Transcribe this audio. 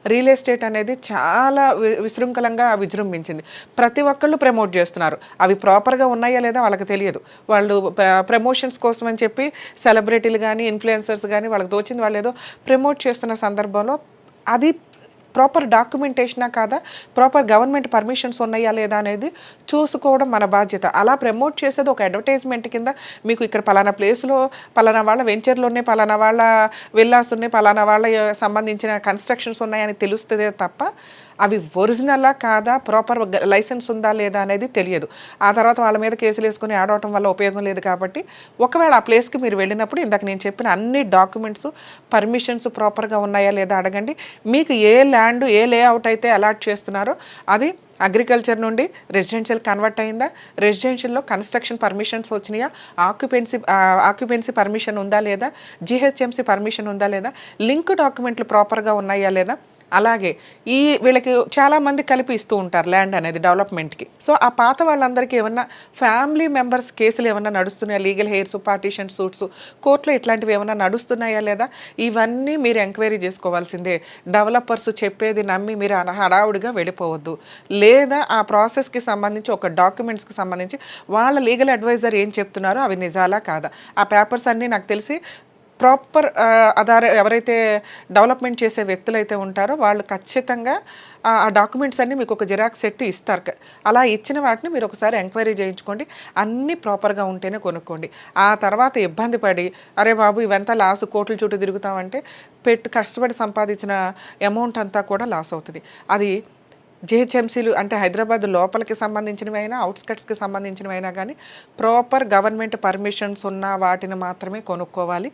Real estate అనేది చాలా విశృంఖలంగా విజృంభించింది. ప్రతి ఒక్కళ్ళు ప్రమోట్ చేస్తున్నారు. అవి ప్రాపర్‌గా ఉన్నాయా లేదా వాళ్ళకి తెలియదు. వాళ్ళు ప్రమోషన్స్ కోసం అని చెప్పి సెలబ్రిటీలు గాని, ఇన్‌ఫ్లుయెన్సర్స్ గాని వాళ్ళకి తోచింది వాళ్ళేదో ప్రమోట్ చేస్తున్న సందర్భంలో అది ప్రాపర్ డాక్యుమెంటేషనా కాదా? ప్రాపర్ గవర్నమెంట్ పర్మిషన్స్ ఉన్నాయా లేదా అనేది చూసుకోవడం మన బాధ్యత. అలా ప్రమోట్ చేసేది ఒక అడ్వర్టైజ్‌మెంట్ కింద మీకు ఇక్కడ పలానా ప్లేస్‌లో పలానా వాళ్ళ వెంచర్‌లోనే పలానా వాళ్ళ విల్లాస్ ఉన్నాయి, పలానా వాళ్ళ సంబంధించిన కన్‌స్ట్రక్షన్స్ ఉన్నాయని తెలుస్తదే తప్ప అవి ఒరిజినలా కాదా? ప్రాపర్ లైసెన్స్ ఉందా లేదా అనేది తెలియదు. ఆ తర్వాత వాళ్ళ మీద కేసులేసుకొని ఆడవటం వల్ల ఉపయోగం లేదు కాబట్టి, ఒకవేళ ఆ ప్లేస్‌కి మీరు వెళ్ళినప్పుడు ఇందాక నేను చెప్పిన అన్ని డాక్యుమెంట్స్, పర్మిషన్స్ ప్రాపర్‌గా ఉన్నాయా లేదా అడగండి. మీకు ఏ ల్యాండ్, ఏ లేఅవుట్ అయితే అలాట్ చేస్తున్నారో అది అగ్రికల్చర్ నుండి రెసిడెన్షియల్ కన్వర్ట్ అయిందా? రెసిడెన్షియల్‌లో కన్‌స్ట్రక్షన్ పర్మిషన్స్ వచ్చినాయా? ఆక్యుపెన్సీ పర్మిషన్ ఉందా లేదా? జీహెచ్ఎంసీ పర్మిషన్ ఉందా లేదా? లింక్ డాక్యుమెంట్లు ప్రాపర్‌గా ఉన్నాయా లేదా? అలాగే వీళ్ళకి చాలామంది కలిపి ఇస్తూ ఉంటారు ల్యాండ్ అనేది డెవలప్మెంట్‌కి. సో, ఆ పాత వాళ్ళందరికీ ఏమన్నా ఫ్యామిలీ మెంబర్స్ కేసులు ఏమన్నా నడుస్తున్నాయా? లీగల్ హెయిర్స్, పార్టీషన్ సూట్స్ కోర్టులో ఇట్లాంటివి ఏమన్నా నడుస్తున్నాయా లేదా? ఇవన్నీ మీరు ఎంక్వైరీ చేసుకోవాల్సిందే. డెవలపర్స్ చెప్పేది నమ్మి మీరు హడావుడిగా వెళ్ళిపోవద్దు. లేదా ఆ ప్రాసెస్‌కి సంబంధించి ఒక డాక్యుమెంట్స్‌కి సంబంధించి వాళ్ళ లీగల్ అడ్వైజర్ ఏం చెప్తున్నారో అవి నిజాలా కాదా? ఆ పేపర్స్ అన్నీ నాకు తెలిసి ప్రాపర్ ఎవరైతే డెవలప్మెంట్ చేసే వ్యక్తులైతే ఉంటారో వాళ్ళు ఖచ్చితంగా ఆ డాక్యుమెంట్స్ అన్నీ మీకు ఒక జిరాక్స్ సెట్ ఇస్తారు. అలా ఇచ్చిన వాటిని మీరు ఒకసారి ఎంక్వైరీ చేయించుకోండి. అన్నీ ప్రాపర్‌గా ఉంటేనే కొనుక్కోండి. ఆ తర్వాత ఇబ్బంది పడి అరే బాబు ఇవంతా లాస్ కోట్ల చుట్టూ తిరుగుతామంటే కష్టపడి సంపాదించిన అమౌంట్ అంతా కూడా లాస్ అవుతది. అది జీహెచ్ఎంసీలు అంటే హైదరాబాద్ లోపలికి సంబంధించినవైనా, ఔట్‌స్కట్స్‌కి సంబంధించినవైనా గానీ ప్రాపర్ గవర్నమెంట్ పర్మిషన్స్ ఉన్న వాటిని మాత్రమే కొనుక్కోవాలి.